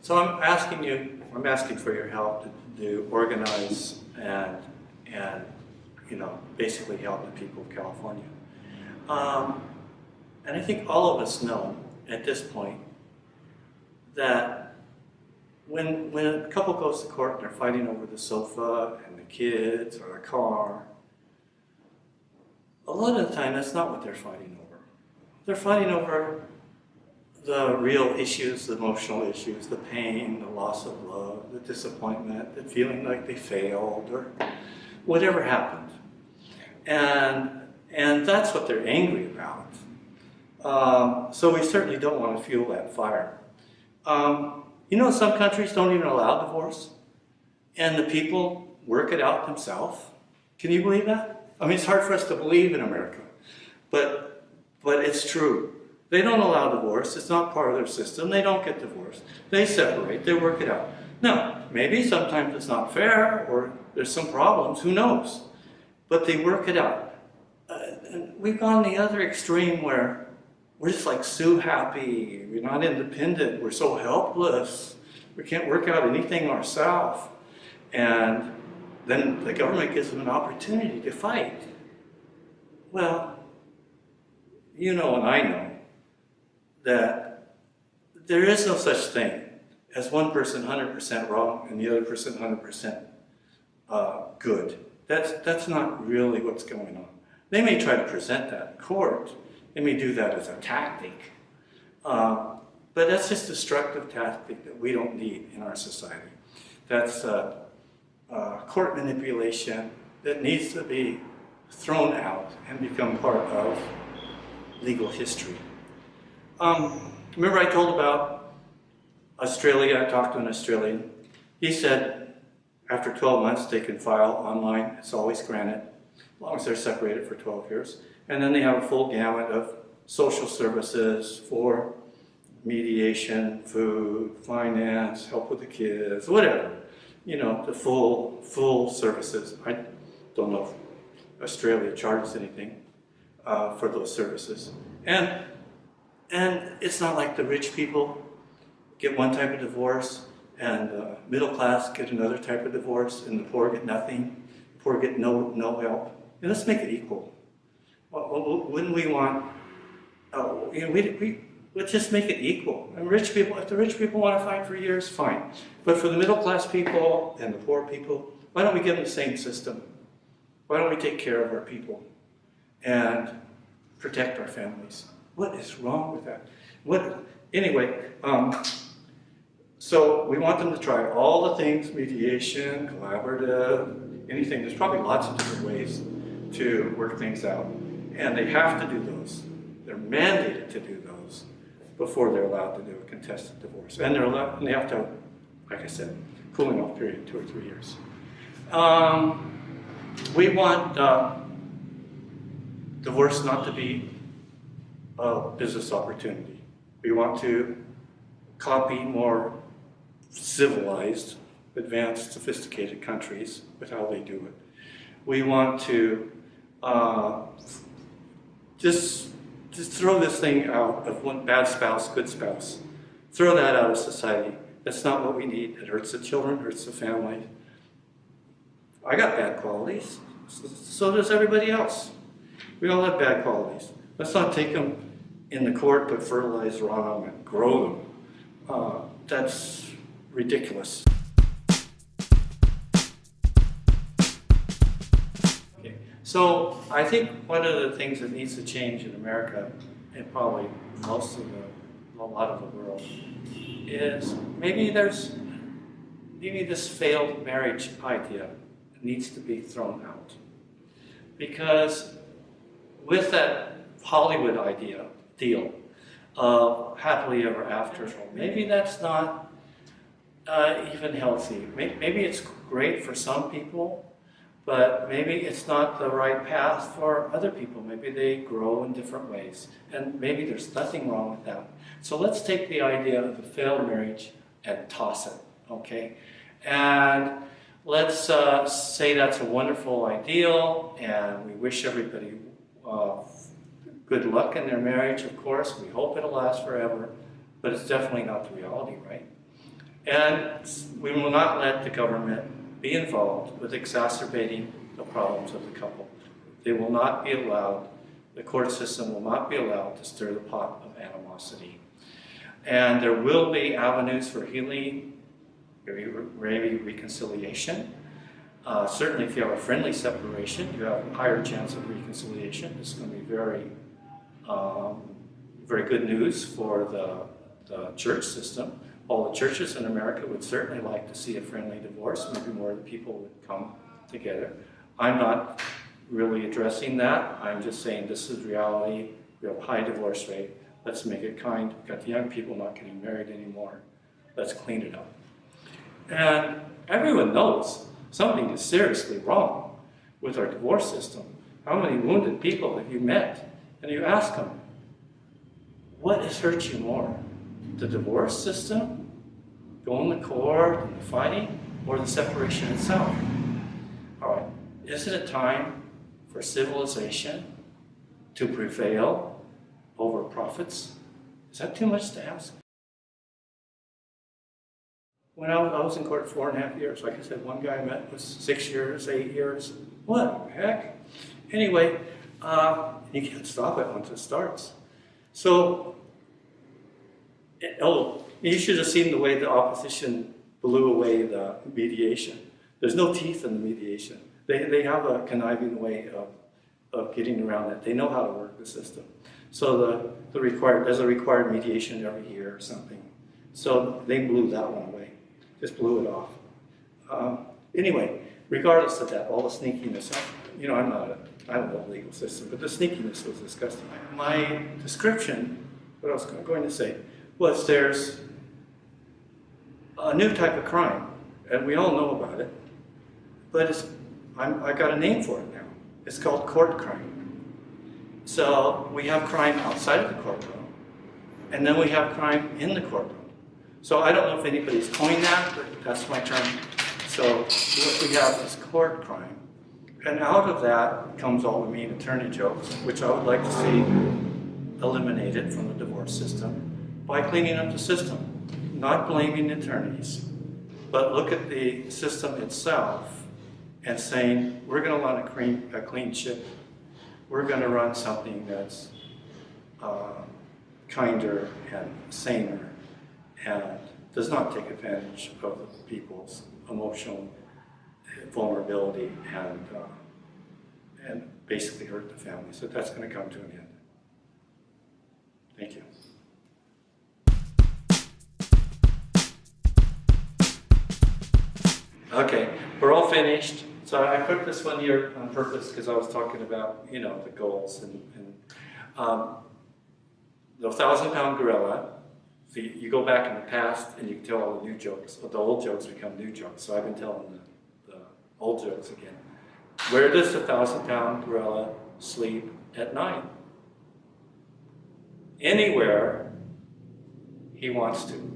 So I'm asking for your help to organize and basically help the people of California. And I think all of us know at this point that when a couple goes to court and they're fighting over the sofa and the kids or the car, a lot of the time that's not what they're fighting over. They're fighting over the real issues, the emotional issues, the pain, the loss of love, the disappointment, the feeling like they failed, or whatever happened. And that's what they're angry about. So we certainly don't want to fuel that fire. Some countries don't even allow divorce, and the people work it out themselves. Can you believe that? I mean, it's hard for us to believe in America, but it's true. They don't allow divorce. It's not part of their system. They don't get divorced. They separate. They work it out. Now, maybe sometimes it's not fair, or there's some problems. Who knows? But they work it out. And we've gone the other extreme where we're just like so happy. We're not independent. We're so helpless. We can't work out anything ourselves. And then the government gives them an opportunity to fight. Well, you know and I know that there is no such thing as one person 100% wrong and the other person 100% good. That's not really what's going on. They may try to present that in court. They may do that as a tactic. But that's just a destructive tactic that we don't need in our society. That's court manipulation that needs to be thrown out and become part of legal history. Remember I told about Australia? I talked to an Australian. He said after 12 months they can file online. It's always granted, as long as they're separated for 12 years. And then they have a full gamut of social services for mediation, food, finance, help with the kids, whatever. The full services. I don't know if Australia charges anything for those services. And it's not like the rich people get one type of divorce and the middle class get another type of divorce and the poor get nothing, the poor get no help. And let's make it equal. Wouldn't we want, let's just make it equal. And rich people, if the rich people want to fight for years, fine. But for the middle class people and the poor people, why don't we give them the same system? Why don't we take care of our people and protect our families? What is wrong with that? Anyway, so we want them to try all the things, mediation, collaborative, anything. There's probably lots of different ways to work things out. And they have to do those. They're mandated to do those before they're allowed to do a contested divorce. And they have to have, like I said, cooling off period, 2 or 3 years. We want divorce not to be a business opportunity. We want to copy more civilized, advanced, sophisticated countries with how they do it. We want to just throw this thing out of one bad spouse, good spouse. Throw that out of society. That's not what we need. It hurts the children, hurts the family. I got bad qualities. So does everybody else. We all have bad qualities. Let's not take them in the court, put fertilizer on them and grow them. That's ridiculous. Okay. So I think one of the things that needs to change in America, and probably a lot of the world, is maybe this failed marriage idea needs to be thrown out. Because with that Hollywood deal of happily ever after, maybe that's not even healthy. Maybe it's great for some people, but maybe it's not the right path for other people. Maybe they grow in different ways, and maybe there's nothing wrong with that. So let's take the idea of the failed marriage and toss it, okay? And let's say that's a wonderful ideal, and we wish everybody good luck in their marriage, of course. We hope it'll last forever, but it's definitely not the reality, right? And we will not let the government be involved with exacerbating the problems of the couple. They will not be allowed, the court system will not be allowed to stir the pot of animosity. And there will be avenues for healing, maybe reconciliation. Certainly if you have a friendly separation, you have a higher chance of reconciliation. It's going to be very, very good news for the church system. All the churches in America would certainly like to see a friendly divorce. Maybe more of the people would come together. I'm not really addressing that. I'm just saying this is reality. We have a high divorce rate. Let's make it kind. We've got the young people not getting married anymore. Let's clean it up. And everyone knows something is seriously wrong with our divorce system. How many wounded people have you met? And you ask them, what has hurt you more? The divorce system, going to court, and the fighting, or the separation itself? All right, is it a time for civilization to prevail over profits? Is that too much to ask? When I was in court 4.5 years, like I said, one guy I met was 6 years, 8 years. What the heck? Anyway, you can't stop it once it starts. So, you should have seen the way the opposition blew away the mediation. There's no teeth in the mediation. They have a conniving way of getting around it. They know how to work the system. So there's a required mediation every year or something. So they blew that one away. Just blew it off. Anyway, regardless of that, all the sneakiness, I don't know the legal system, but the sneakiness was disgusting. My description, what I was going to say, was there's a new type of crime, and we all know about it, but I got a name for it now. It's called court crime. So we have crime outside of the courtroom, and then we have crime in the courtroom. So I don't know if anybody's coined that, but that's my term. So what we have is court crime. And out of that comes all the mean attorney jokes, which I would like to see eliminated from the divorce system by cleaning up the system. Not blaming attorneys, but look at the system itself and saying, we're going to run a clean ship. We're going to run something that's kinder and saner and does not take advantage of people's emotional vulnerability and basically hurt the family. So that's going to come to an end. Thank you. Okay, we're all finished. So I put this one here on purpose because I was talking about, the goals and the 1,000-pound gorilla. So you go back in the past and you can tell all the new jokes. Well, the old jokes become new jokes. So I've been telling the old jokes again. Where does the 1,000-pound gorilla sleep at night? Anywhere he wants to.